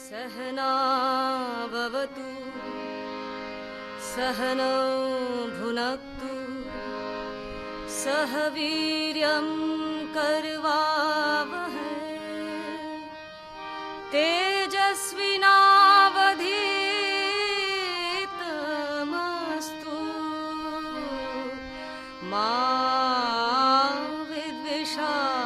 सहना भवतु सहनौ भुनक्तु सह वीर्यं करवावहै तेजस्विनावधीतमस्तु मा विद्विषावहै।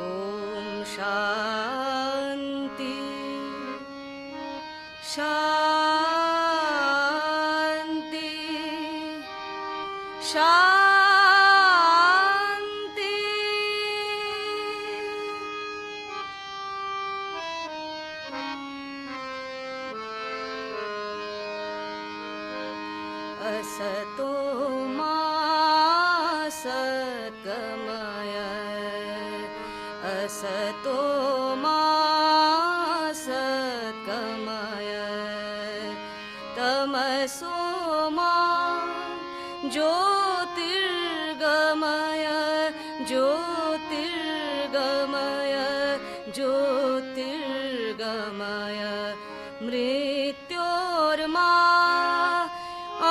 ओम शांति शांति शांति। असतो मा सद्गमय असतो मा सद्गमय तमसो मा ज्योतिर्गमय ज्योतिर्गमय ज्योतिर्गमय मृत्योर्मा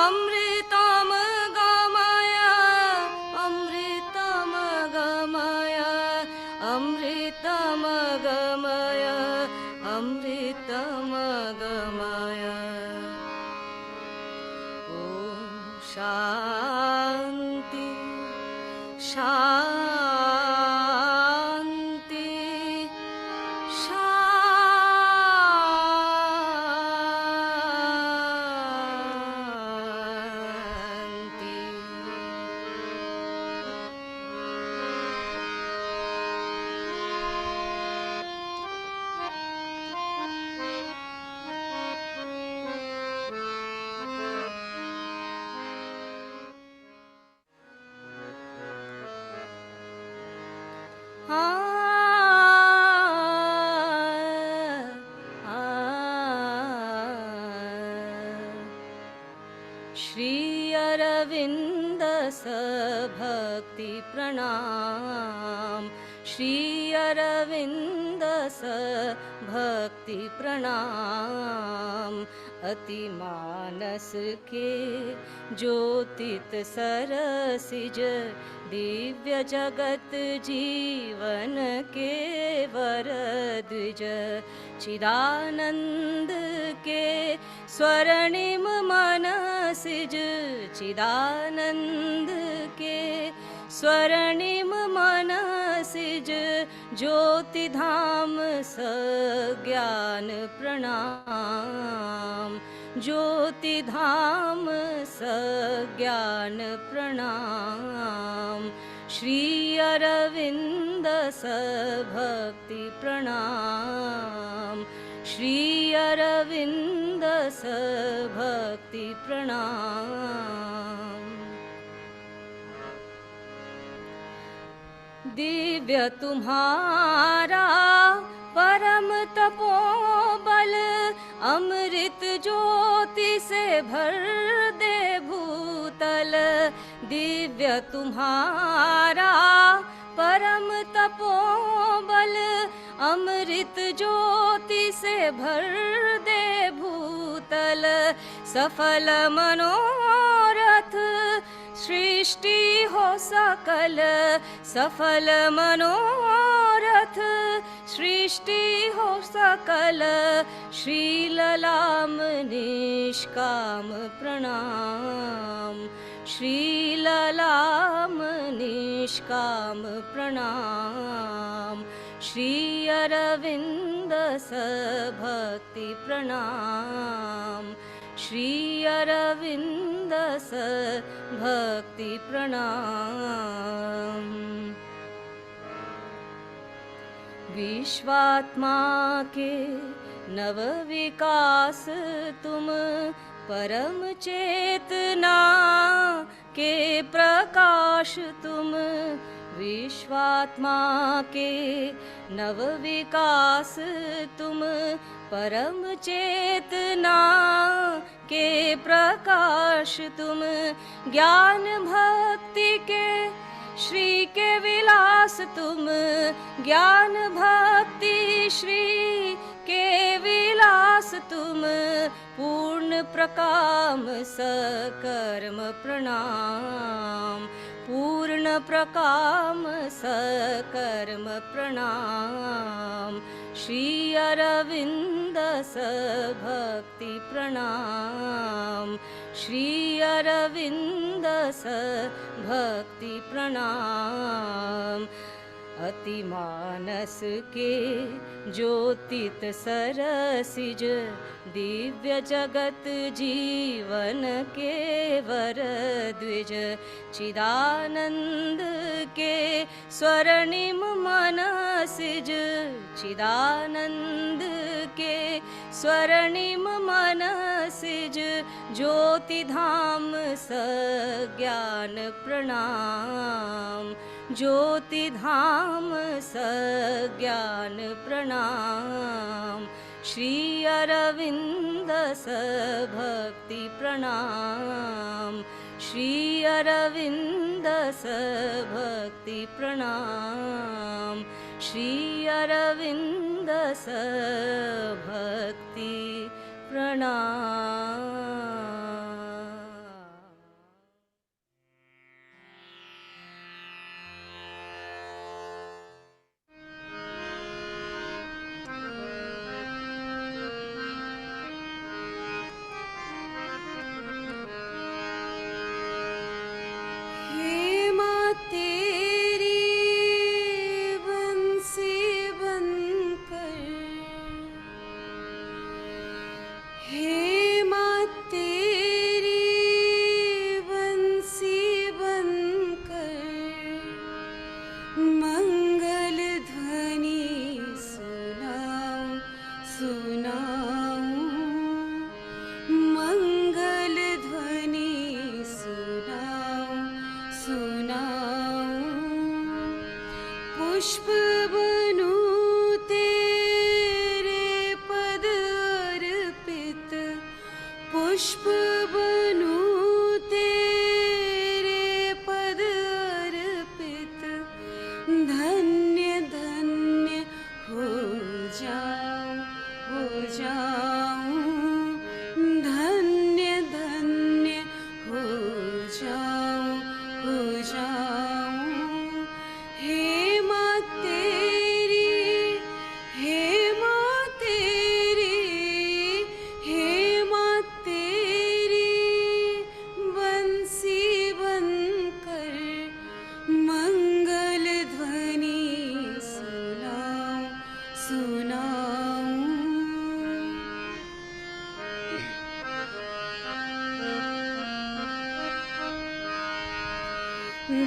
अमृतम गमय अमृतम गमय अमृतम गमय अमृतम गमय। ओम शांति शांति शांति। श्री अरविंद सभक्ति प्रणाम श्री अरविंद सभक्ति प्रणाम। अति मानस के ज्योतित सरसिज दिव्य जगत जीवन के वरद्विज चिदानंद के स्वर्णिम मनसिज चिदानंद के स्वर्णिम मनसिज ज्योति धाम सज्ञान प्रणाम ज्योति धाम सज्ञान प्रणाम। श्री अरविंद सभक्ति प्रणाम श्री अरविंद सभक्ति प्रणाम। दिव्य तुम्हारा परम तपोबल अमृत ज्योति से भर दे भूतल। दिव्य तुम्हारा परम तपोबल अमृत ज्योति से भर दे भूतल। सफल मनोरथ सृष्टि हो सकल सफल मनोरथ सृष्टि हो सकल। श्री ललाम निष्काम प्रणाम श्री ललाम निष्काम प्रणाम। श्री अरविंद सभक्ति प्रणाम श्री अरविंद सभक्ति प्रणाम। विश्वात्मा के नव विकास तुम परम चेतना के प्रकाश तुम। विश्वात्मा के नव विकास तुम परम चेतना के प्रकाश तुम। ज्ञान भक्ति के श्री के विलास तुम, ज्ञान भक्ति श्री के विलास तुम, पूर्ण प्रकाम सकर्म प्रणाम, पूर्ण प्रकाम सकर्म प्रणाम, श्री अरविंद भक्ति प्रणाम, श्री अरविंद भक्ति प्रणाम। अति मानस के ज्योतित सरसिज, दिव्य जगत जीवन के वर द्विज, चिदानंद के स्वर्णिम मनसिज, चिदानंद के स्वर्णिम मनसिज, ज्योति धाम सज्ञान प्रणाम, ज्योति धाम सज्ञान प्रणाम, श्री अरविंद भक्ति प्रणाम, श्री अरविंद भक्ति प्रणाम, श्री अरविंद भक्ति प्रणाम।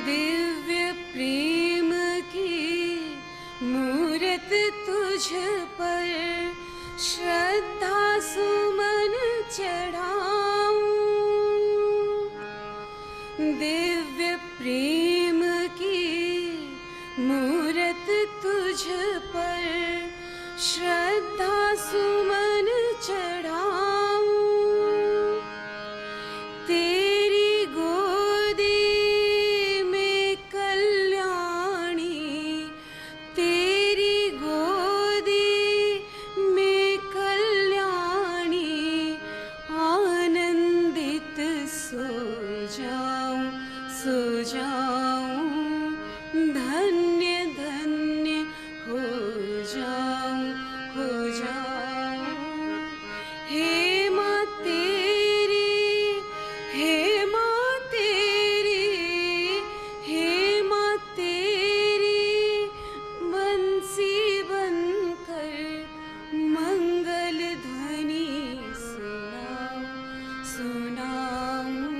दिव्य प्रेम की मूरत तुझ पर श्रद्धा सुमन चढ़ाऊं, दिव्य प्रेम की मूरत तुझ पर श्रद्धा सुमन चढ़ाऊं, तेरी गोदी में कल्याणी, तेरी गोदी में कल्याणी, आनंदित सो जाऊं, सो जाऊं, धन्य धन्य हो जाऊं, हो जाऊं। हे माँ तेरी, हे माँ तेरी, हे माँ तेरी, बंसी बनकर मंगल ध्वनि सुनाऊं, सुनाऊं।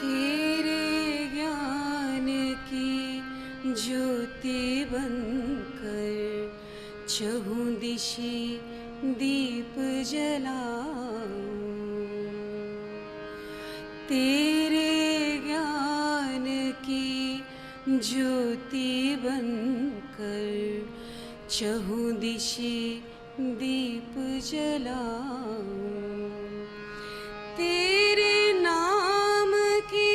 तेरे ज्ञान की ज्योति बनकर चहुं दिशि दीप जलाऊं, तेरे ज्ञान की ज्योति बनकर चहुं दिशि दीप जलाऊं। तेरे नाम की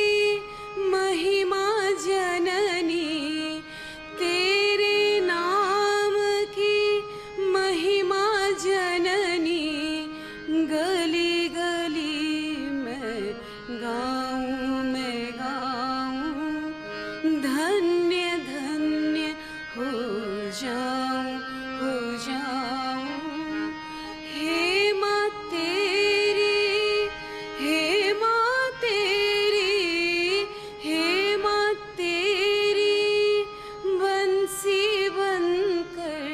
महिमा जननी, तेरे नाम की महिमा जननी, गली गली में गाऊं, मैं गाऊं। धन्य धन्य हो जाऊं, हो जाऊं। हे माँ तेरी, हे माँ तेरी, हे माँ तेरी, बंसी बनकर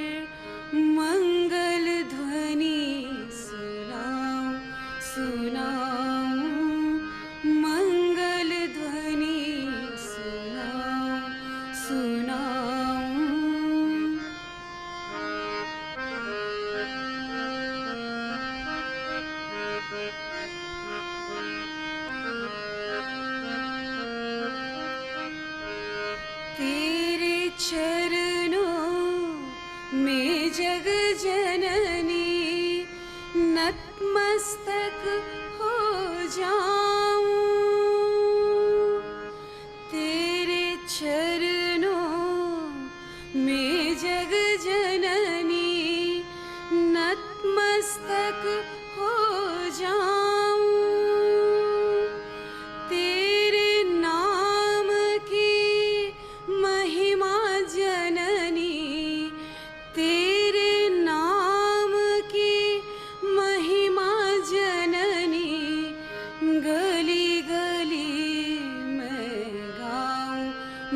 मंगल ध्वनि सुनाऊं, सुनाऊं। मंगल ध्वनि सुनाऊं, सुनाऊं। तेरे चरणों में जग जननी, नतमस्तक हो जाऊं। तेरे चरणों में जग जननी, नतमस्तक हो जाऊं। तेरे नाम की महिमा जननी, तेरे नाम की महिमा जननी, गली गली मैं गाऊं,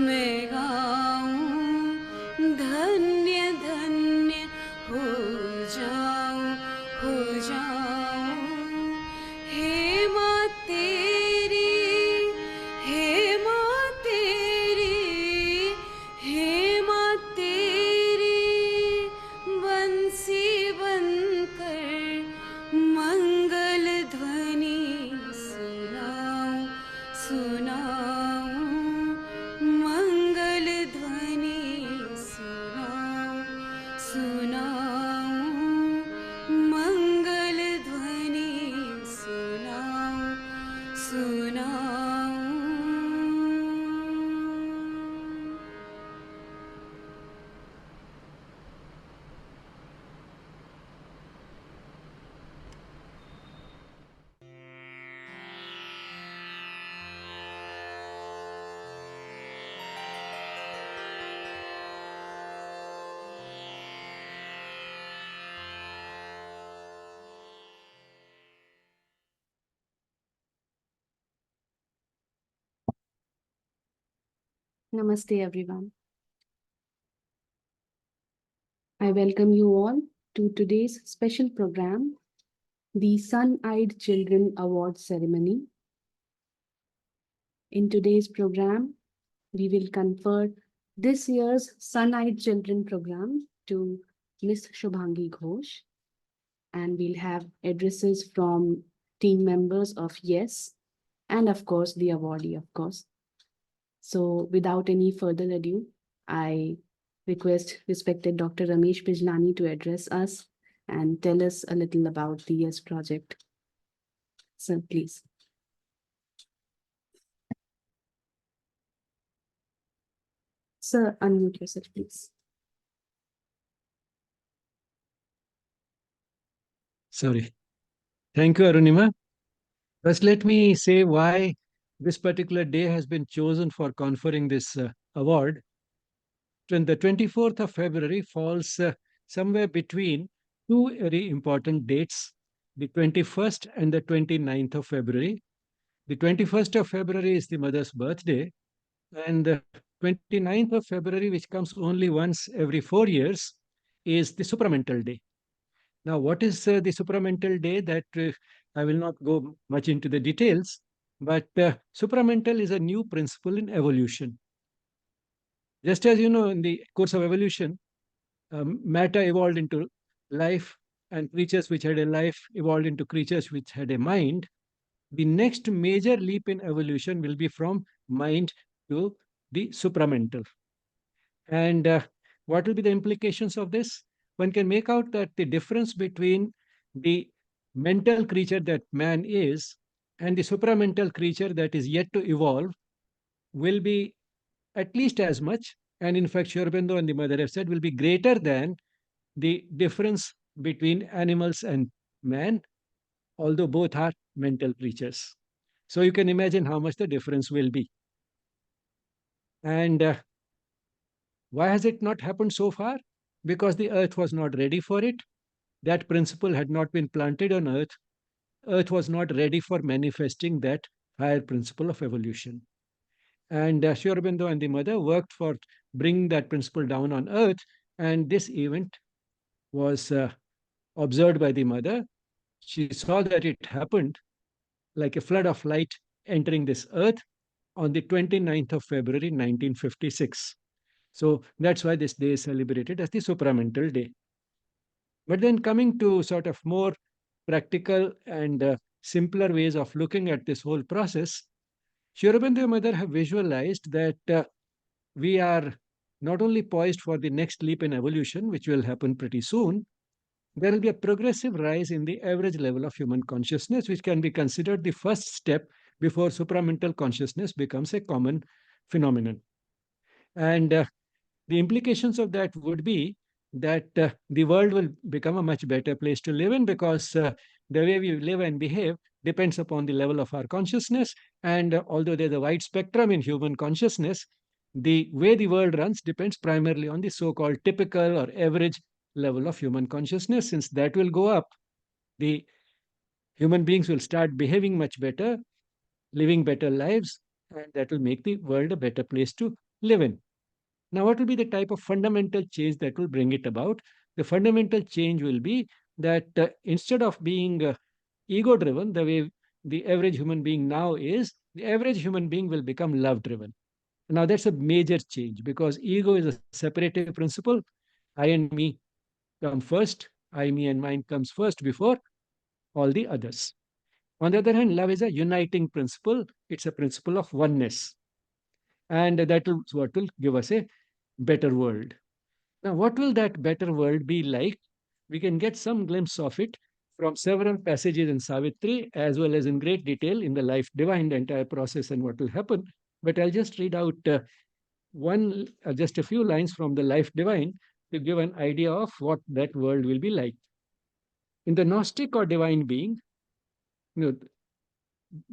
मैं गाऊं। धन्य धन्य हो जाऊं, हो जाऊं। हे माँ तेरी, हे माँ तेरी, हे माँ तेरी, बंसी बनकर मंगल ध्वनि सुनाऊं, सुनाऊं। मंगल ध्वनि सुनाऊं, सुनाऊं। मंगल ध्वनि सुनाऊं, सुनाऊं। Namaste, everyone. I welcome you all to today's special program, the Sun-Eyed Children Award Ceremony. In today's program, we will confer this year's Sun-Eyed Children program to Miss Shubhangi Ghosh, and we'll have addresses from team members of YES, and of course, the awardee, of course. So without any further ado, I request respected Dr. Ramesh Bijlani to address us and tell us a little about the YES project. Sir, please. Sir, unmute yourself, please. Sorry. Thank you, Arunima. First, let me say why this particular day has been chosen for conferring this award. The 24th of February falls somewhere between two very important dates, the 21st and the 29th of February. The 21st of February is the mother's birthday, and the 29th of February, which comes only once every 4 years, is the supramental day. Now, what is the supramental day? That I will not go much into the details, but supramental is a new principle in evolution. Just as you know, in the course of evolution, matter evolved into life, and creatures which had a life evolved into creatures which had a mind. The next major leap in evolution will be from mind to the supramental. And what will be the implications of this? one can make out that the difference between the mental creature that man is and the supramental creature that is yet to evolve will be at least as much, and in fact, Sri Aurobindo and the mother have said will be greater than the difference between animals and man, although both are mental creatures. So you can imagine how much the difference will be. And why has it not happened so far? Because the earth was not ready for it. That principle had not been planted on earth. Earth was not ready for manifesting that higher principle of evolution. And Sri Aurobindo and the mother worked for bringing that principle down on earth. And this event was observed by the mother. She saw that it happened like a flood of light entering this earth on the 29th of February 1956. So that's why this day is celebrated as the supramental day. But then coming to sort of more practical and simpler ways of looking at this whole process, Sri Aurobindo and mother have visualized that we are not only poised for the next leap in evolution, which will happen pretty soon, there will be a progressive rise in the average level of human consciousness, which can be considered the first step before supramental consciousness becomes a common phenomenon. And the implications of that would be that the world will become a much better place to live in, because the way we live and behave depends upon the level of our consciousness. And although there's a wide spectrum in human consciousness, the way the world runs depends primarily on the so-called typical or average level of human consciousness. Since that will go up, the human beings will start behaving much better, living better lives, and that will make the world a better place to live in. Now, what will be the type of fundamental change that will bring it about? The fundamental change will be that instead of being ego driven, the way the average human being now is, the average human being will become love driven. Now, that's a major change, because ego is a separative principle. I and me come first. I, me, and mine comes first before all the others. On the other hand, love is a uniting principle. It's a principle of oneness. And that is what will give us a better world. Now, what will that better world be like? We can get some glimpse of it from several passages in Savitri, as well as in great detail in the Life Divine, the entire process and what will happen. But I'll just read out just a few lines from the Life Divine to give an idea of what that world will be like. In the Gnostic or divine being, you know,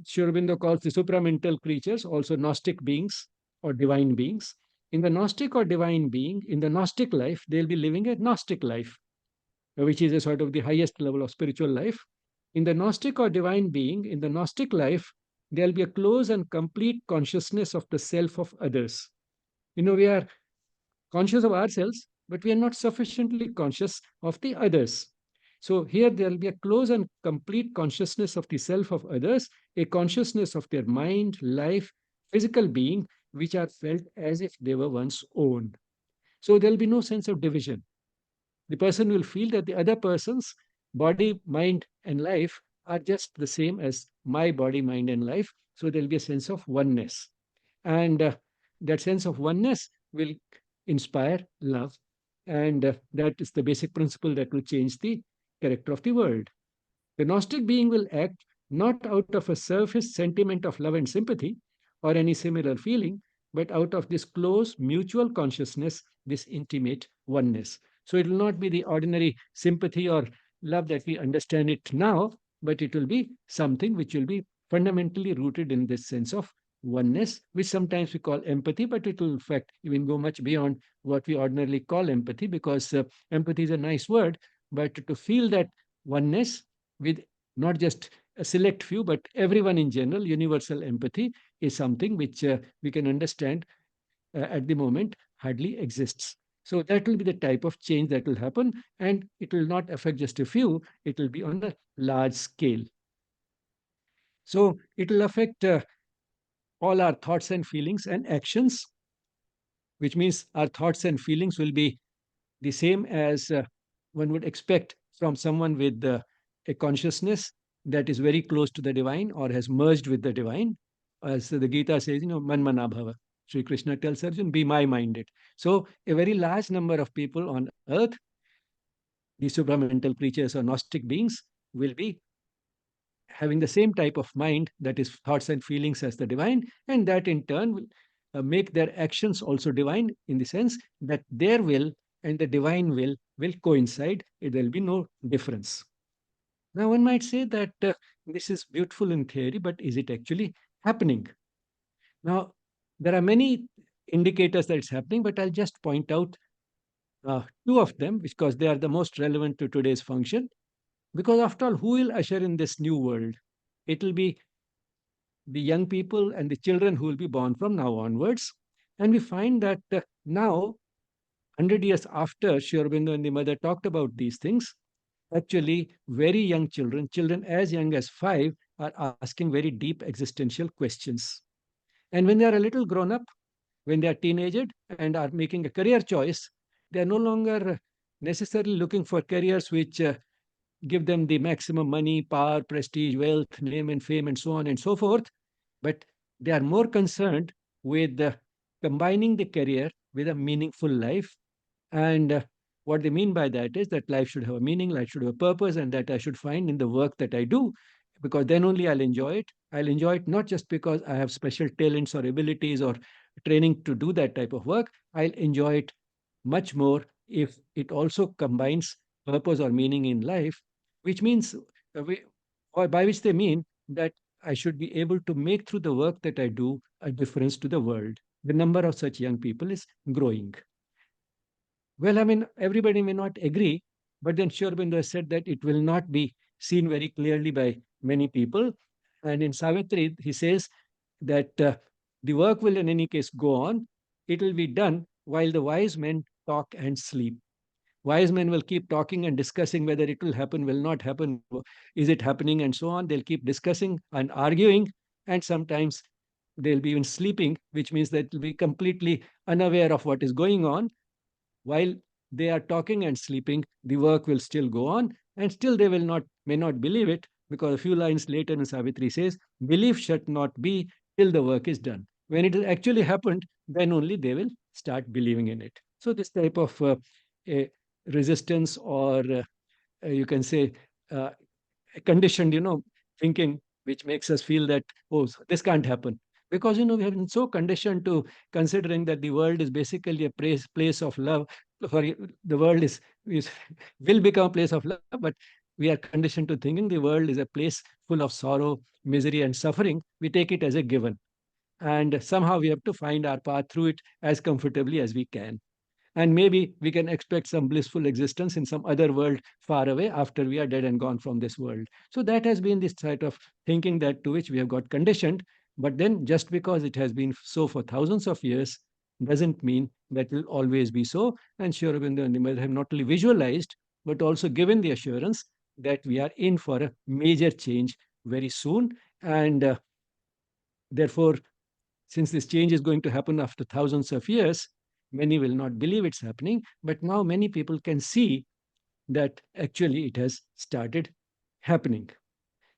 Sri Aurobindo calls the supramental creatures also Gnostic beings or divine beings. In the Gnostic or divine being, in the Gnostic life, they'll be living a Gnostic life, which is a sort of the highest level of spiritual life. In the Gnostic or divine being, in the Gnostic life, there'll be a close and complete consciousness of the self of others. We are conscious of ourselves, but we are not sufficiently conscious of the others. So here there will be a close and complete consciousness of the self of others, a consciousness of their mind, life, physical being, which are felt as if they were one's own. So there will be no sense of division. The person will feel that the other person's body, mind, and life are just the same as my body, mind, and life. So there will be a sense of oneness. And that sense of oneness will inspire love. And that is the basic principle that will change the character of the world. The Gnostic being will act not out of a surface sentiment of love and sympathy or any similar feeling, but out of this close mutual consciousness, this intimate oneness. So it will not be the ordinary sympathy or love that we understand it now, but it will be something which will be fundamentally rooted in this sense of oneness, which sometimes we call empathy, but it will in fact even go much beyond what we ordinarily call empathy, because empathy is a nice word, but to feel that oneness with not just a select few, but everyone in general, universal empathy is something which we can understand at the moment hardly exists. So that will be the type of change that will happen, and it will not affect just a few, it will be on a large scale. So it will affect all our thoughts and feelings and actions, which means our thoughts and feelings will be the same as one would expect from someone with a consciousness that is very close to the divine or has merged with the divine. As the Gita says, man mana bhava. Sri Krishna tells Arjuna, be my minded. So a very large number of people on earth the supramental creatures or Gnostic beings will be having the same type of mind, that is, thoughts and feelings as the divine, and that in turn will make their actions also divine, in the sense that their will and the divine will coincide. There will be no difference. Now, one might say that this is beautiful in theory, but is it actually happening? Now, there are many indicators that it's happening, but I'll just point out two of them because they are the most relevant to today's function. Because after all, who will usher in this new world? It will be the young people and the children who will be born from now onwards. And we find that now, 100 years after Sri Aurobindo and the mother talked about these things, actually, very young children, children as young as 5, are asking very deep existential questions. And when they are a little grown up, when they are teenagers and are making a career choice, they are no longer necessarily looking for careers which give them the maximum money, power, prestige, wealth, name and fame, and so on and so forth. But they are more concerned with combining the career with a meaningful life. And what they mean by that is that life should have a meaning, life should have a purpose, and that I should find in the work that I do, because then only I'll enjoy it. I'll enjoy it not just because I have special talents or abilities or training to do that type of work. I'll enjoy it much more if it also combines purpose or meaning in life, which means, or by which they mean that I should be able to make through the work that I do a difference to the world. The number of such young people is growing. Well, I mean, everybody may not agree, but then Sri Aurobindo has said that it will not be seen very clearly by many people. And in Savitri, he says that the work will in any case go on. It will be done while the wise men talk and sleep. Wise men will keep talking and discussing whether it will happen, will not happen, is it happening, and so on. They'll keep discussing and arguing, and sometimes they'll be even sleeping, which means that they'll be completely unaware of what is going on. While they are talking and sleeping, the work will still go on, and still they may not believe it, because a few lines later in Savitri says, "Belief should not be till the work is done." When it has actually happened, then only they will start believing in it. So this type of resistance, or you can say uh, conditioned, thinking, which makes us feel that, oh, this can't happen. Because, we have been so conditioned to considering that the world is basically a place of love. Sorry, the world is will become a place of love, but we are conditioned to thinking the world is a place full of sorrow, misery, and suffering. We take it as a given. And somehow we have to find our path through it as comfortably as we can. And maybe we can expect some blissful existence in some other world far away after we are dead and gone from this world. So that has been this sort of thinking that to which we have got conditioned. But then just because it has been so for thousands of years doesn't mean that it will always be so. And Sri Aurobindo and the mother have not only visualized, but also given the assurance that we are in for a major change very soon. And therefore, since this change is going to happen after thousands of years, many will not believe it's happening, but now many people can see that actually it has started happening.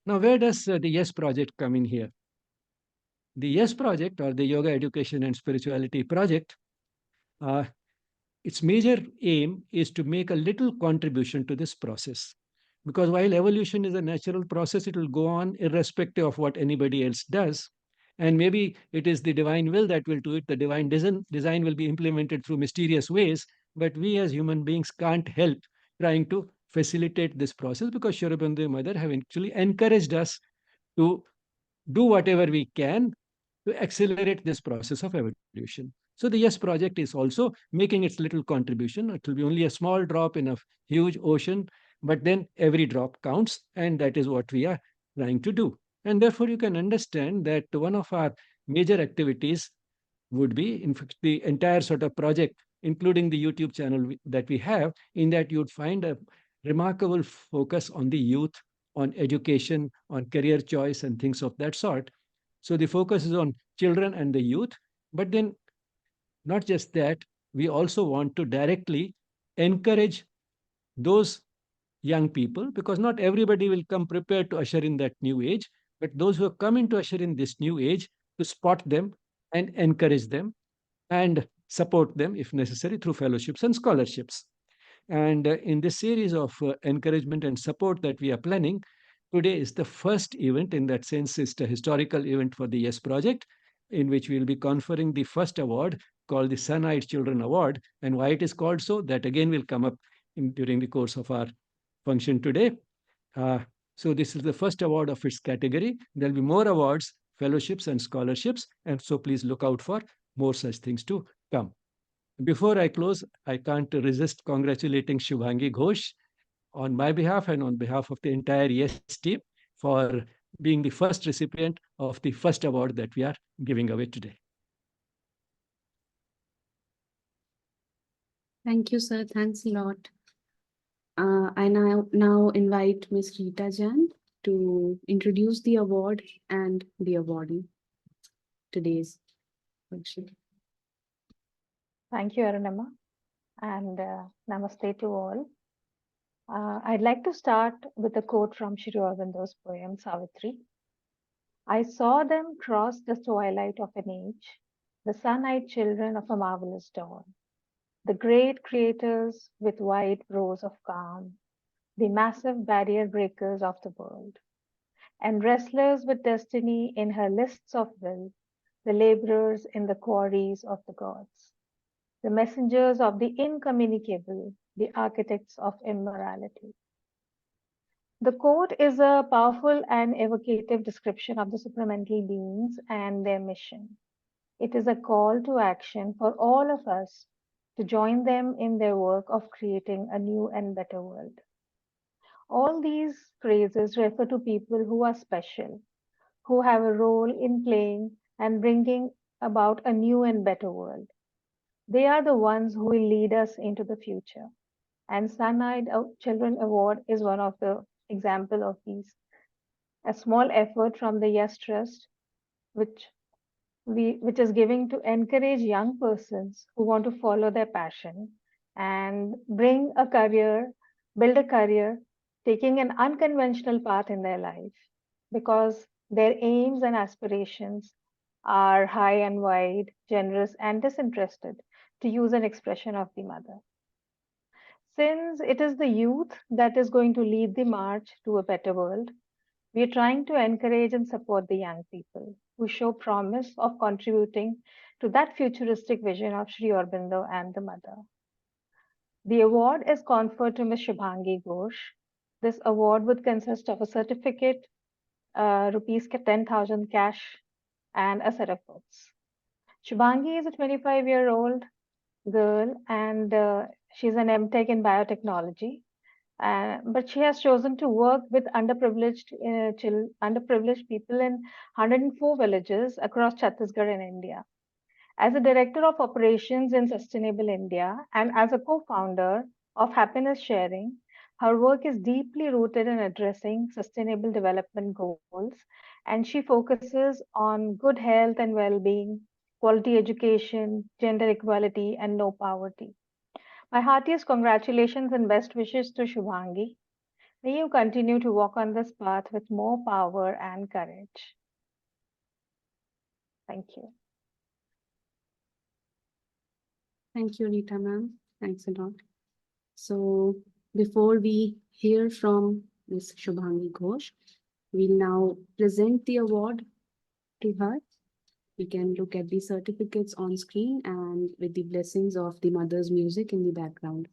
Now, where does the YES project come in here? The YES project, or the Yoga Education and Spirituality Project, uh, its major aim is to make a little contribution to this process. Because while evolution is a natural process, it will go on irrespective of what anybody else does. And maybe it is the divine will that will do it. The divine design will be implemented through mysterious ways. But we as human beings can't help trying to facilitate this process, because Sri Aurobindo and Mother have actually encouraged us to do whatever we can to accelerate this process of evolution. So the YES project is also making its little contribution. It will be only a small drop in a huge ocean, but then every drop counts, and that is what we are trying to do. And therefore, you can understand that one of our major activities would be, in fact, the entire sort of project, including the YouTube channel that we have, in that you'd find a remarkable focus on the youth, on education, on career choice, and things of that sort. So the focus is on children and the youth, but then not just that, we also want to directly encourage those young people, because not everybody will come prepared to usher in that new age, but those who have come in to usher in this new age, to spot them and encourage them and support them if necessary through fellowships and scholarships. And in this series of encouragement and support that we are planning, today is the first event. In that sense, it's a historical event for the YES project, in which we will be conferring the first award called the Sun-Eyed Children Award. And why it is called so, that again will come up during the course of our function today. Uh, so this is the first award of its category. There'll be more awards, fellowships, and scholarships. And so please look out for more such things to come. Before I close, I can't resist congratulating Shubhangi Ghosh on my behalf and on behalf of the entire YES team for being the first recipient of the first award that we are giving away today. Thank you, sir. Thanks a lot. I now invite Ms. Rita Jan to introduce the award and the awardee today's function. Thank you, Arunima, and namaste to all. I'd like to start with a quote from Sri Aurobindo's poem, Savitri. I saw them cross the twilight of an age, the sun-eyed children of a marvelous dawn, the great creators with wide rows of calm, the massive barrier breakers of the world, and wrestlers with destiny in her lists of will, the laborers in the quarries of the gods, the messengers of the incommunicable, the architects of immorality. The quote is a powerful and evocative description of the supramental beings and their mission. It is a call to action for all of us to join them in their work of creating a new and better world. All these phrases refer to people who are special, who have a role in playing and bringing about a new and better world. They are the ones who will lead us into the future. And Sun-Eyed Children Award is one of the example of these. A small effort from the YES Trust, which is giving to encourage young persons who want to follow their passion and build a career, taking an unconventional path in their life, because their aims and aspirations are high and wide, generous and disinterested, to use an expression of the mother. Since it is the youth that is going to lead the march to a better world, we are trying to encourage and support the young people who show promise of contributing to that futuristic vision of Sri Aurobindo and the mother. The award is conferred to Ms. Shubhangi Ghosh. This award would consist of a certificate, rupees 10,000 cash, and a set of books. Shubhangi is a 25-year-old girl, and she's an M.Tech in Biotechnology. But she has chosen to work with underprivileged people in 104 villages across Chhatisgarh in India. As a director of operations in Sustainable India and as a co-founder of Happiness Sharing, her work is deeply rooted in addressing sustainable development goals, and she focuses on good health and well-being, quality education, gender equality, and no poverty. My heartiest congratulations and best wishes to Shubhangi. May you continue to walk on this path with more power and courage. Thank you. Thank you, Rita ma'am. Thanks a lot. So before we hear from Ms. Shubhangi Ghosh, we'll now present the award to her. We can look at the certificates on screen and with the blessings of the mother's music in the background.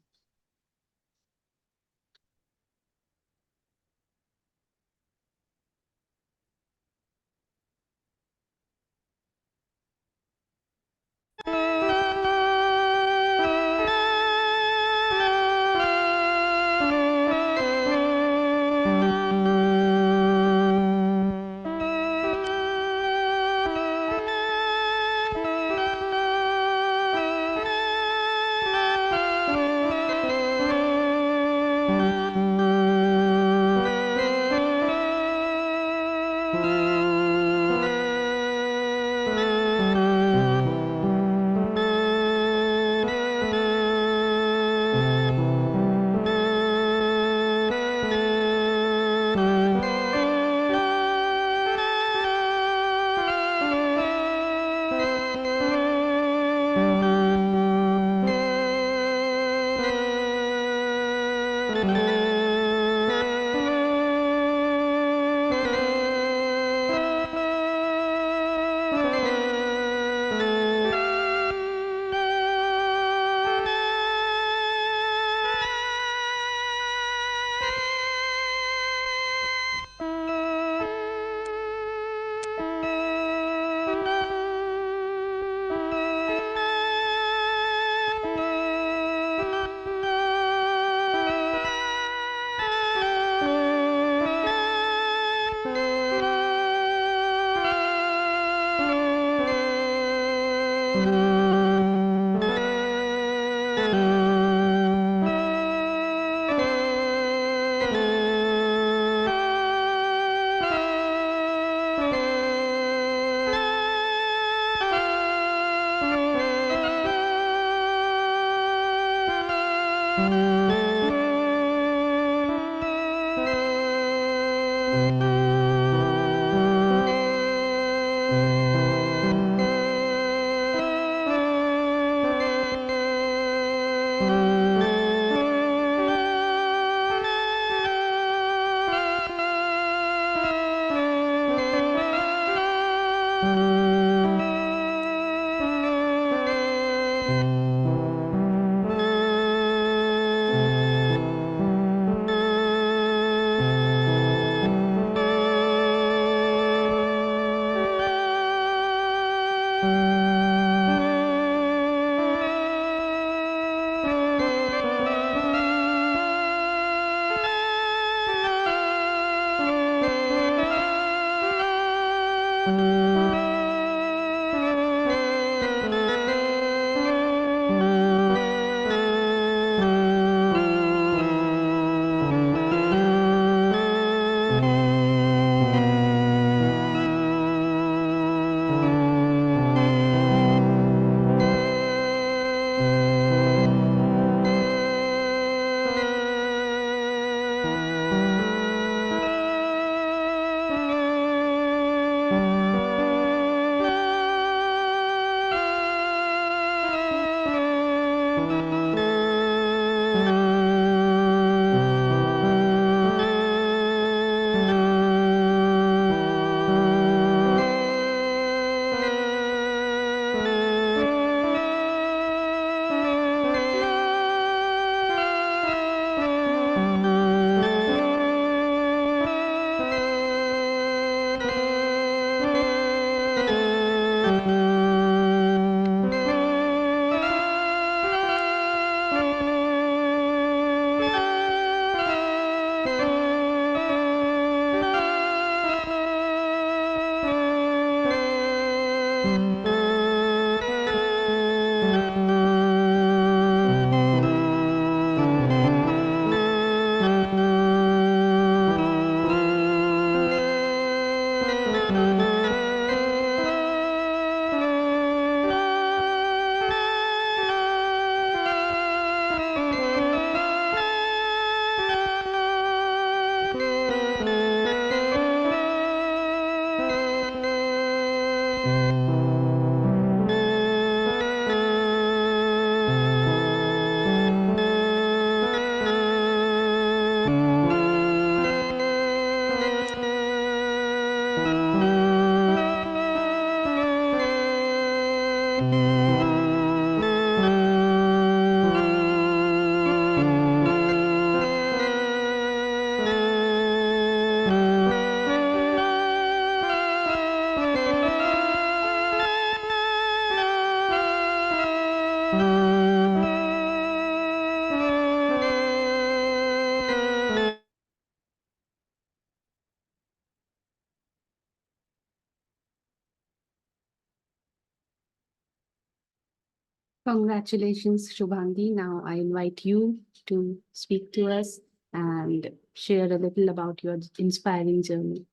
Congratulations, Shubhangi. Now I invite you to speak to us and share a little about your inspiring journey.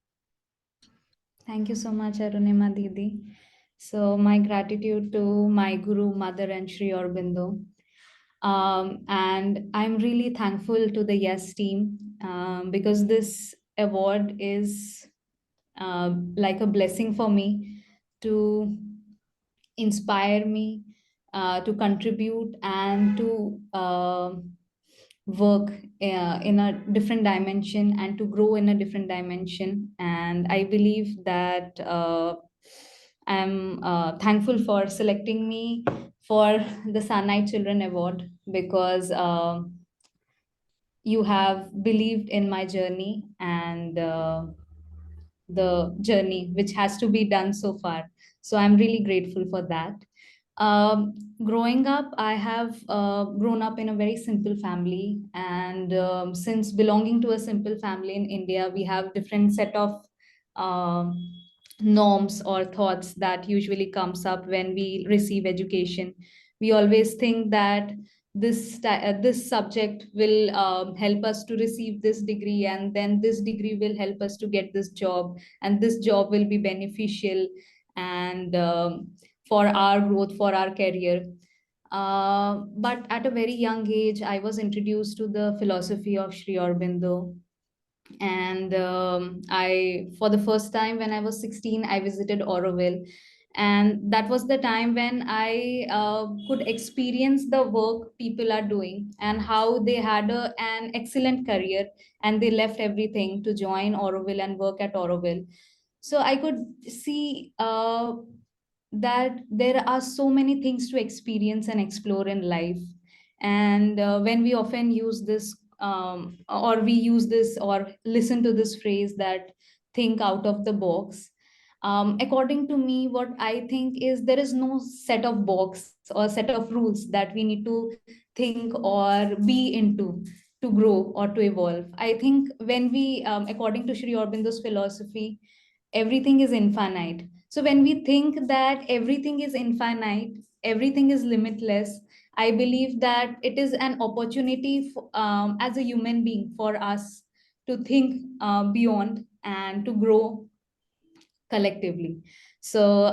Thank you so much, Arunima Didi. So, my gratitude to my Guru, Mother, and Sri Aurobindo. And I'm really thankful to the Yes team because this award is like a blessing for me to inspire me to contribute and to work in a different dimension and to grow in a different dimension. And I believe that I'm thankful for selecting me for the Sunlight Children Award because you have believed in my journey and the journey which has to be done so far. So I'm really grateful for that. Um, Growing up, I have grown up in a very simple family, and since belonging to a simple family in India, we have different set of um norms or thoughts that usually comes up when we receive education. We always think that this subject will help us to receive this degree, and then this degree will help us to get this job, and this job will be beneficial and for our growth, for our career. But at a very young age, I was introduced to the philosophy of Sri Aurobindo, and I, for the first time when I was 16, I visited Auroville, and that was the time when I could experience the work people are doing and how they had an excellent career, and they left everything to join Auroville and work at Auroville. So I could see that there are so many things to experience and explore in life. And when we often use this or we use this or listen to this phrase that think out of the box, according to me, what I think is there is no set of box or set of rules that we need to think or be into to grow or to evolve. I think when we according to Sri Aurobindo's philosophy, everything is infinite. So when we think that everything is infinite, everything is limitless, I believe that it is an opportunity for, as a human being, for us to think beyond and to grow collectively. So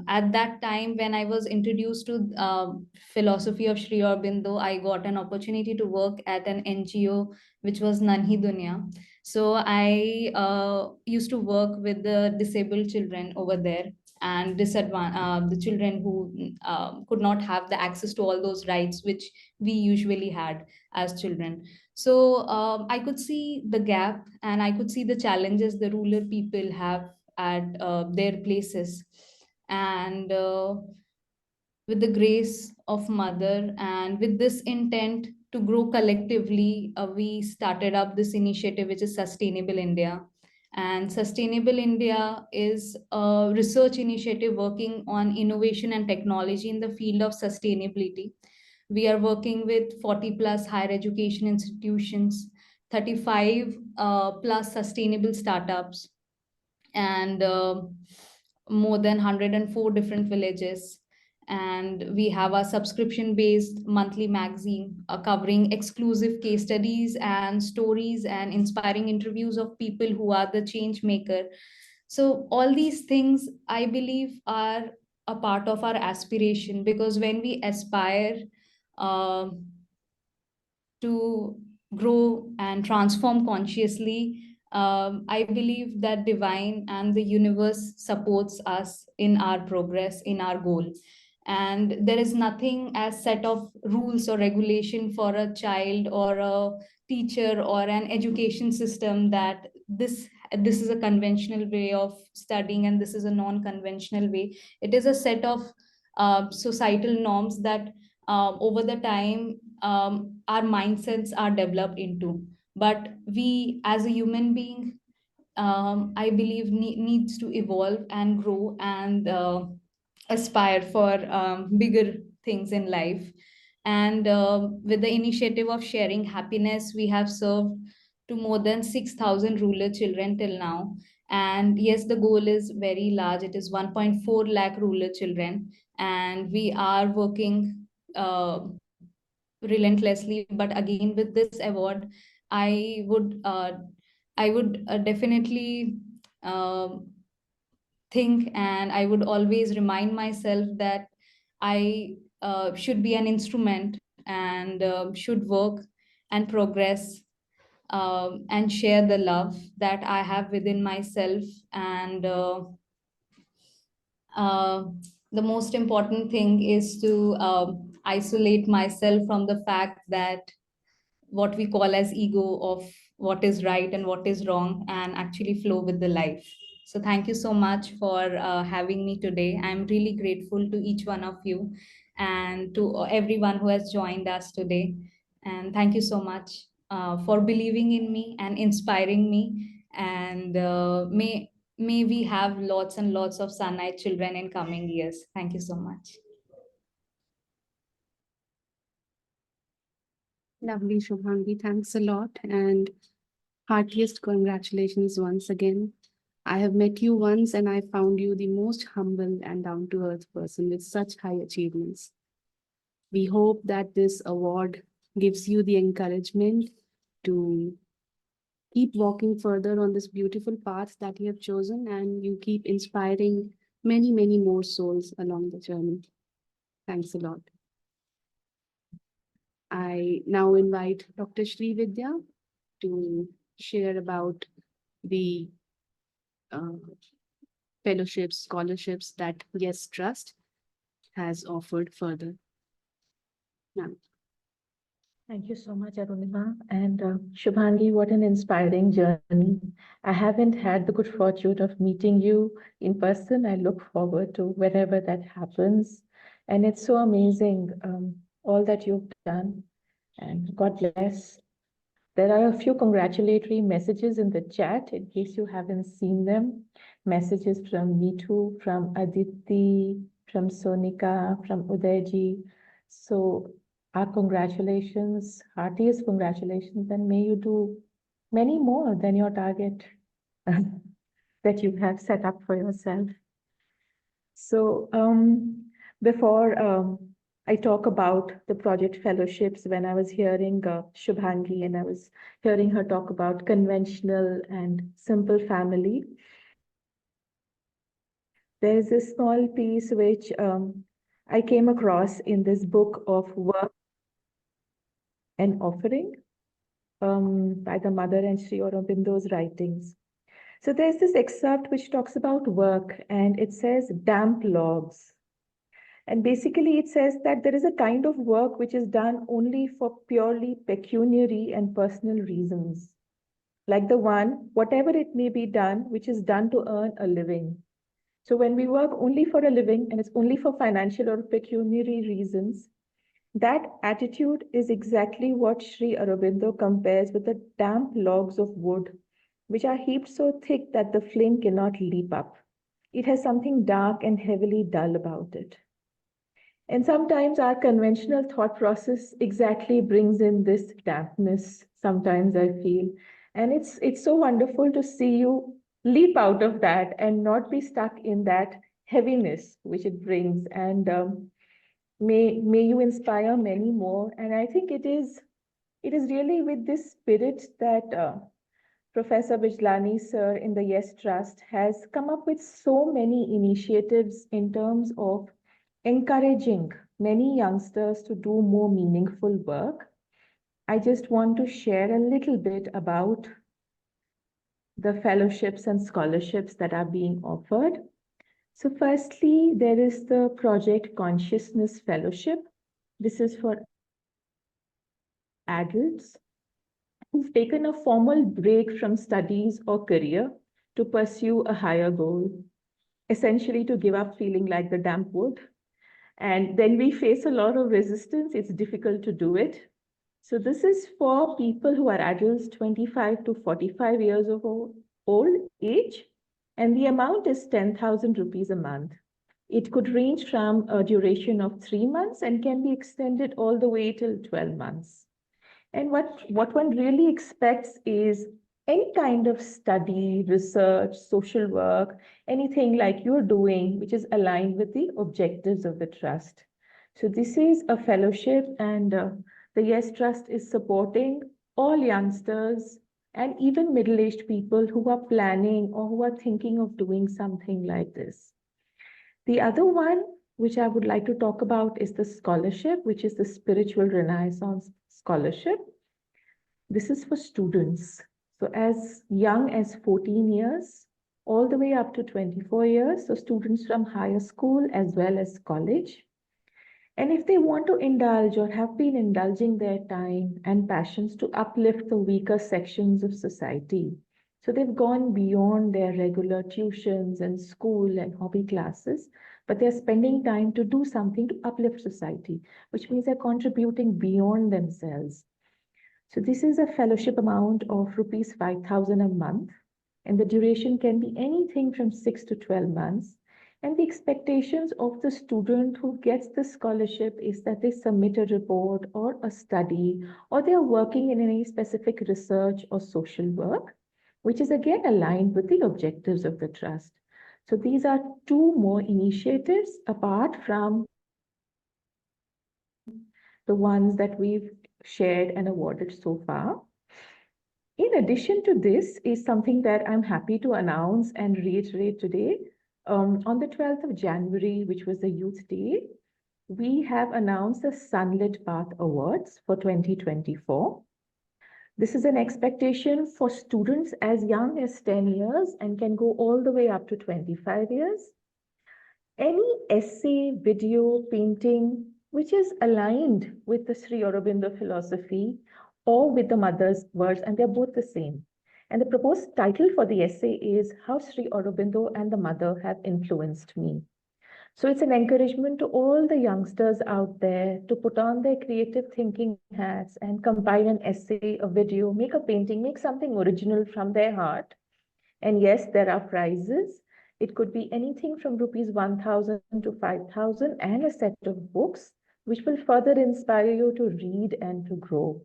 at that time when I was introduced to philosophy of Sri Aurobindo, I got an opportunity to work at an NGO which was Nanhi Dunya. So I used to work with the disabled children over there, and the children who could not have the access to all those rights which we usually had as children. So I could see the gap, and I could see the challenges the rural people have at their places. And with the grace of mother and with this intent to grow collectively, we started up this initiative which is Sustainable India. And Sustainable India is a research initiative working on innovation and technology in the field of sustainability. We are working with 40 plus higher education institutions, 35 plus sustainable startups, and more than 104 different villages. And we have a subscription based monthly magazine covering exclusive case studies and stories and inspiring interviews of people who are the change maker. So all these things, I believe, are a part of our aspiration, because when we aspire uh, to grow and transform consciously, I believe that divine and the universe supports us in our progress, in our goal. And there is nothing as set of rules or regulation for a child or a teacher or an education system that this is a conventional way of studying and this is a non-conventional way. It is a set of societal norms that over the time our mindsets are developed into. But we as a human being, I believe, needs to evolve and grow and aspire for bigger things in life. And with the initiative of sharing happiness, we have served to more than 6,000 rural children till now. And yes, the goal is very large. It is 1.4 lakh rural children, and we are working relentlessly. But again, with this award, I would definitely um think, and I would always remind myself that I should be an instrument and should work and progress and share the love that I have within myself. And uh, the most important thing is to isolate myself from the fact that what we call as ego of what is right and what is wrong, and actually flow with the life. So thank you so much for having me today. I'm really grateful to each one of you and to everyone who has joined us today. And thank you so much for believing in me and inspiring me. And may we have lots and lots of sunlight children in coming years. Thank you so much. Lovely, Shubhangi. Thanks a lot. And heartiest congratulations once again I have met you once and I found you the most humble and down to earth person with such high achievements. We hope that this award gives you the encouragement to keep walking further on this beautiful path that you have chosen, and you keep inspiring many, many more souls along the journey. Thanks a lot. I now invite Dr. Shri Vidya to share about the fellowships, scholarships that Yes Trust has offered further. Ma'am. Thank you so much, Arunima. And Shubhangi, what an inspiring journey. I haven't had the good fortune of meeting you in person. I look forward to wherever that happens. And it's so amazing, all that you've done. And God bless. There are a few congratulatory messages in the chat in case you haven't seen them. Messages from Neetu, from Aditi, from Sonika, from Udayji. So our congratulations, heartiest congratulations, and may you do many more than your target that you have set up for yourself. So before I talk about the project fellowships, when I was hearing Shubhangi and I was hearing her talk about conventional and simple family, there's a small piece which I came across in this book of Work and Offering by the mother and Sri Aurobindo's writings. So there's this excerpt which talks about work, and it says damp logs. And basically it says that there is a kind of work which is done only for purely pecuniary and personal reasons. Like the one, whatever it may be done, which is done to earn a living. So when we work only for a living and it's only for financial or pecuniary reasons, that attitude is exactly what Sri Aurobindo compares with the damp logs of wood, which are heaped so thick that the flame cannot leap up. It has something dark and heavily dull about it. And sometimes our conventional thought process exactly brings in this dampness, sometimes I feel. And it's so wonderful to see you leap out of that and not be stuck in that heaviness which it brings. And may you inspire many more. And I think it is really with this spirit that Professor Bijlani sir in the Yes Trust has come up with so many initiatives in terms of encouraging many youngsters to do more meaningful work. I just want to share a little bit about the fellowships and scholarships that are being offered. So firstly, there is the Project Consciousness Fellowship. This is for adults who've taken a formal break from studies or career to pursue a higher goal, essentially to give up feeling like the damp wood. And then we face a lot of resistance. It's difficult to do it. So this is for people who are adults 25 to 45 years of old age. And the amount is 10,000 rupees a month. It could range from a duration of 3 months and can be extended all the way till 12 months. And what one really expects is any kind of study, research, social work, anything like you're doing, which is aligned with the objectives of the trust. So this is a fellowship, and the Yes Trust is supporting all youngsters and even middle-aged people who are planning or who are thinking of doing something like this. The other one, which I would like to talk about, is the scholarship, which is the Spiritual Renaissance Scholarship. This is for students. So as young as 14 years, all the way up to 24 years, so students from higher school as well as college. And if they want to indulge or have been indulging their time and passions to uplift the weaker sections of society, so they've gone beyond their regular tuitions and school and hobby classes, but they're spending time to do something to uplift society, which means they're contributing beyond themselves. So this is a fellowship amount of rupees 5,000 a month, and the duration can be anything from 6 to 12 months. And the expectations of the student who gets the scholarship is that they submit a report or a study, or they are working in any specific research or social work. which is again aligned with the objectives of the trust. So these are two more initiatives apart from the ones that we've shared and awarded so far. In addition to this is something that I'm happy to announce and reiterate today. On the 12th of January, which was the Youth Day, we have announced the Sunlit Path Awards for 2024. This is an expectation for students as young as 10 years and can go all the way up to 25 years. Any essay, video, painting, which is aligned with the Sri Aurobindo philosophy or with the mother's words, and they're both the same. And the proposed title for the essay is How Sri Aurobindo and the Mother Have Influenced Me. So it's an encouragement to all the youngsters out there to put on their creative thinking hats and compile an essay, a video, make a painting, make something original from their heart. And yes, there are prizes. It could be anything from rupees 1,000 to 5,000 and a set of books, which will further inspire you to read and to grow.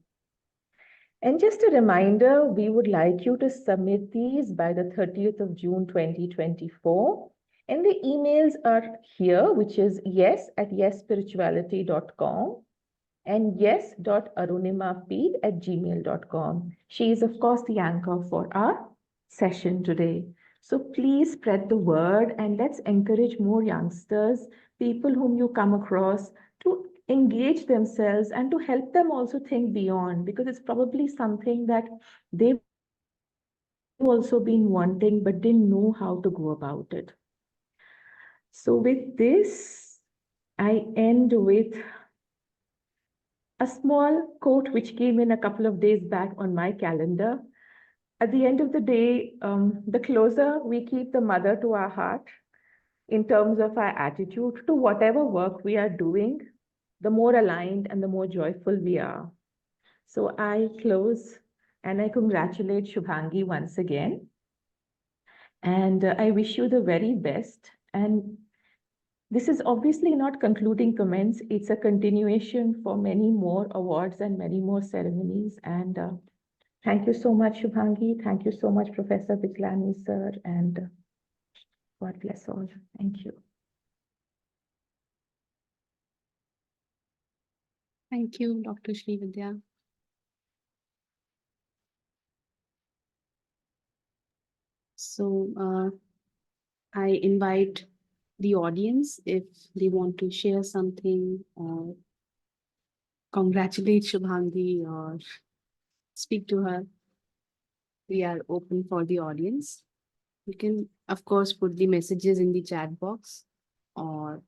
And just a reminder, we would like you to submit these by the 30th of June 2024. And the emails are here, which is yes@YESspirituality.com and yes.arunimap@gmail.com. She is, of course, the anchor for our session today. So please spread the word and let's encourage more youngsters, people whom you come across, to engage themselves and to help them also think beyond, because it's probably something that they've also been wanting but didn't know how to go about it. So with this, I end with a small quote which came in a couple of days back on my calendar. At the end of the day, the closer we keep the mother to our heart in terms of our attitude to whatever work we are doing, the more aligned and the more joyful we are. So I close and I congratulate Shubhangi once again. And I wish you the very best. And this is obviously not concluding comments. It's a continuation for many more awards and many more ceremonies. And thank you so much, Shubhangi. Thank you so much, Professor Bijlani, sir. And God bless all. Thank you. Thank you, Dr. Srividya. So I invite the audience if they want to share something or congratulate Shubhangi or speak to her. We are open for the audience. You can, of course, put the messages in the chat box or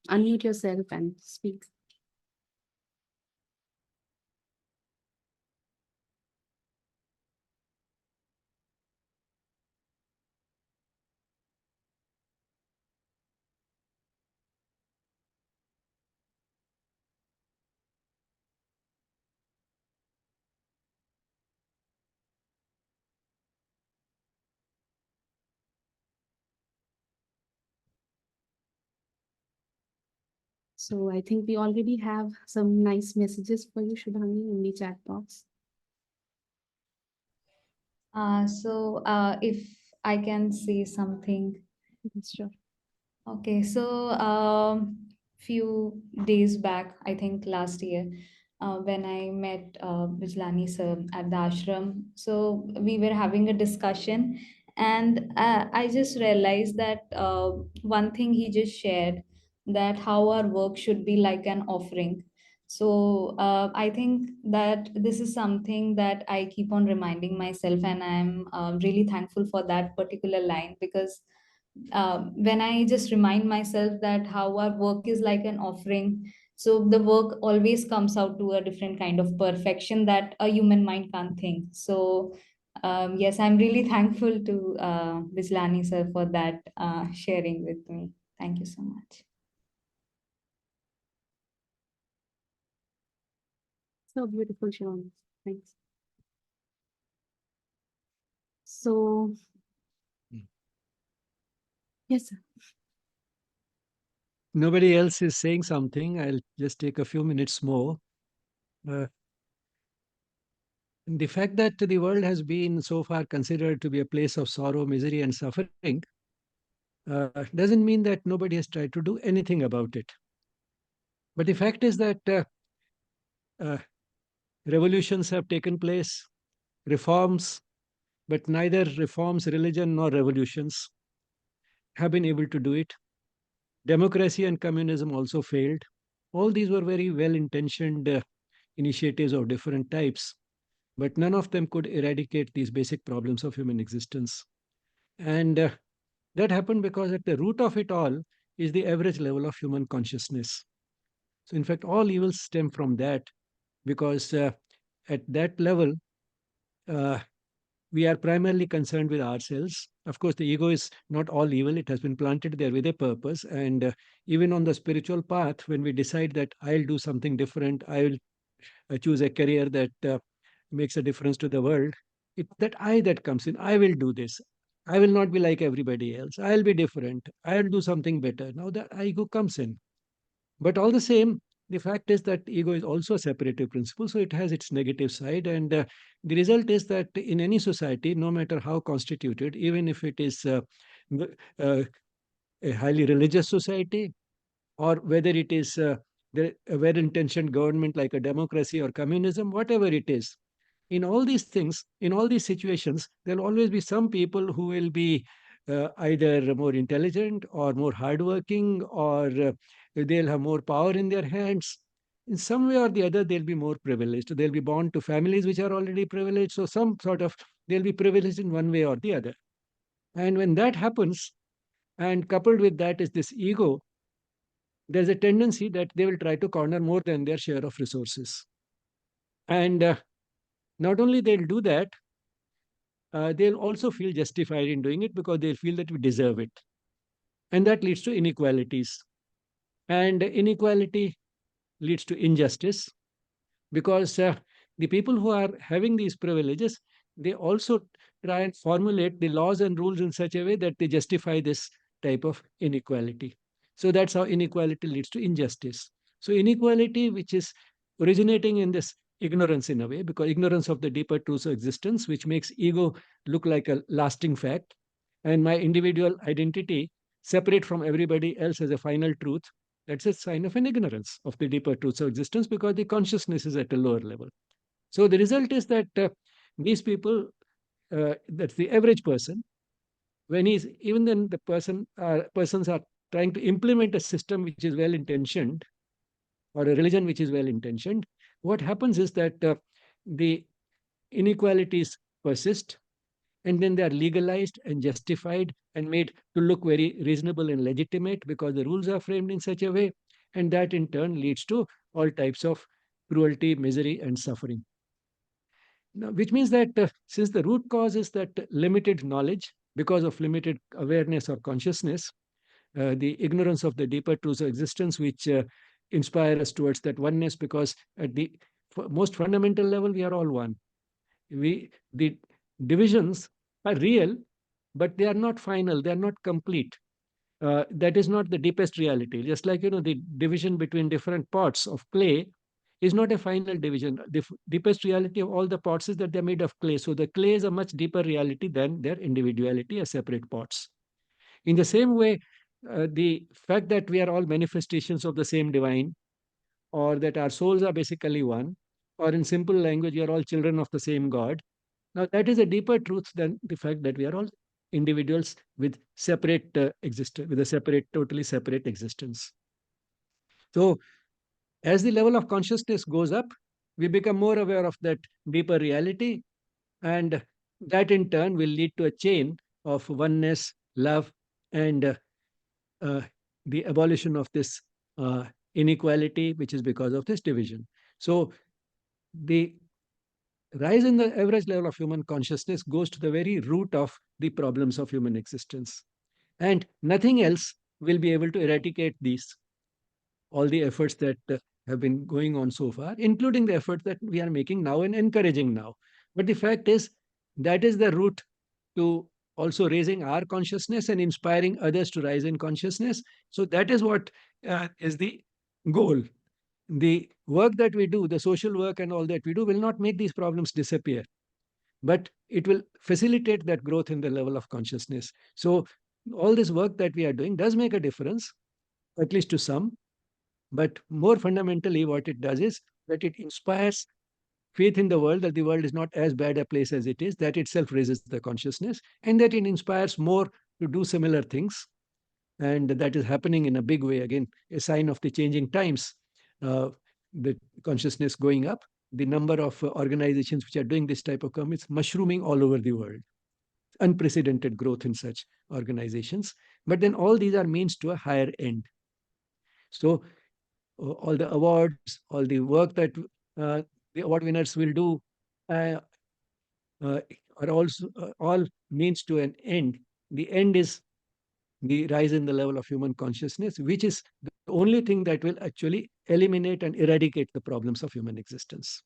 unmute yourself and speak. So I think we already have some nice messages for you, Shubhangi, in the chat box. If I can say something. Yes, sure. Okay, so few days back, I think last year, when I met Bijlani sir at the ashram, so we were having a discussion, and I just realized that one thing he just shared, that how our work should be like an offering. So I think that this is something that I keep on reminding myself, and I'm really thankful for that particular line, because when I just remind myself that how our work is like an offering, so the work always comes out to a different kind of perfection that a human mind can't think. So yes, I'm really thankful to Bijlani sir for that sharing with me. Thank you so much. So beautiful, Shubhangi. Thanks. So, yes, sir. Nobody else is saying something. I'll just take a few minutes more. The fact that the world has been so far considered to be a place of sorrow, misery, and suffering doesn't mean that nobody has tried to do anything about it. But the fact is that uh, revolutions have taken place, reforms, but neither reforms, religion, nor revolutions have been able to do it. Democracy and communism also failed. All these were very well intentioned initiatives of different types, but none of them could eradicate these basic problems of human existence. And that happened because at the root of it all is the average level of human consciousness. So, in fact, all evils stem from that because at that level, uh, we are primarily concerned with ourselves. Of course, the ego is not all evil, it has been planted there with a purpose. And even on the spiritual path, when we decide that I'll do something different, I will choose a career that makes a difference to the world, it's that I that comes in. I will do this. I will not be like everybody else. I'll be different. I'll do something better. Now that ego comes in. But all the same, the fact is that ego is also a separative principle, so it has its negative side. And the result is that in any society, no matter how constituted, even if it is uh, a highly religious society, or whether it is a well-intentioned government like a democracy or communism, whatever it is, in all these things, in all these situations, there'll always be some people who will be either more intelligent or more hardworking, or they'll have more power in their hands. In some way or the other, they'll be more privileged. They'll be born to families which are already privileged. So some sort of they'll be privileged in one way or the other. And when that happens, and coupled with that is this ego, there's a tendency that they will try to corner more than their share of resources. And not only they'll do that, they'll also feel justified in doing it because they'll feel that we deserve it. And that leads to inequalities. And inequality leads to injustice because the people who are having these privileges, they also try and formulate the laws and rules in such a way that they justify this type of inequality. So that's how inequality leads to injustice. So inequality, which is originating in this ignorance in a way, because ignorance of the deeper truths of existence, which makes ego look like a lasting fact, and my individual identity separate from everybody else as a final truth, that's a sign of an ignorance of the deeper truths of existence because the consciousness is at a lower level. So the result is that these people, that's the average person, when he's even then the persons are trying to implement a system which is well intentioned or a religion which is well intentioned, what happens is that the inequalities persist, and then they are legalized and justified and made to look very reasonable and legitimate because the rules are framed in such a way, and that in turn leads to all types of cruelty, misery, and suffering. Now, which means that since the root cause is that limited knowledge because of limited awareness or consciousness, the ignorance of the deeper truths of existence, which inspire us towards that oneness, because at the most fundamental level, we are all one. The divisions are real, but they are not final, they are not complete. That is not the deepest reality. Just like, the division between different pots of clay is not a final division. The deepest reality of all the pots is that they're made of clay. So the clay is a much deeper reality than their individuality as separate pots. In the same way, the fact that we are all manifestations of the same divine, or that our souls are basically one, or in simple language, we are all children of the same God. Now, that is a deeper truth than the fact that we are all individuals with separate existence, with a separate, totally separate existence. So, as the level of consciousness goes up, we become more aware of that deeper reality, and that in turn will lead to a chain of oneness, love, and uh, the abolition of this inequality, which is because of this division. So, the rise in the average level of human consciousness goes to the very root of the problems of human existence. And nothing else will be able to eradicate these, all the efforts that have been going on so far, including the efforts that we are making now and encouraging now. But the fact is, that is the route to also raising our consciousness and inspiring others to rise in consciousness. So that is what is the goal. The work that we do, the social work and all that we do, will not make these problems disappear, but it will facilitate that growth in the level of consciousness. So all this work that we are doing does make a difference, at least to some, but more fundamentally what it does is that it inspires faith in the world, that the world is not as bad a place as it is. That itself raises the consciousness, and that it inspires more to do similar things. And that is happening in a big way. Again, a sign of the changing times, the consciousness going up, the number of organizations which are doing this type of commits mushrooming all over the world. Unprecedented growth in such organizations. But then all these are means to a higher end. So all the awards, all the work that the award winners will do uh, are also all means to an end. The end is the rise in the level of human consciousness, which is the only thing that will actually eliminate and eradicate the problems of human existence.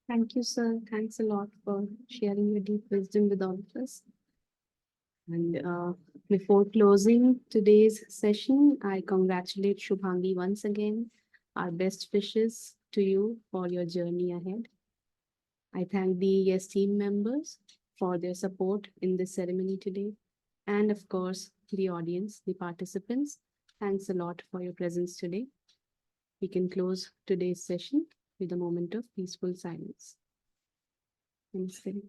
Thank you, sir. Thanks a lot for sharing your deep wisdom with all of us. And before closing today's session, I congratulate Shubhangi once again. Our best wishes to you for your journey ahead. I thank the YES team members for their support in this ceremony today. And of course, the audience, the participants, thanks a lot for your presence today. We can close today's session with a moment of peaceful silence. Namaste.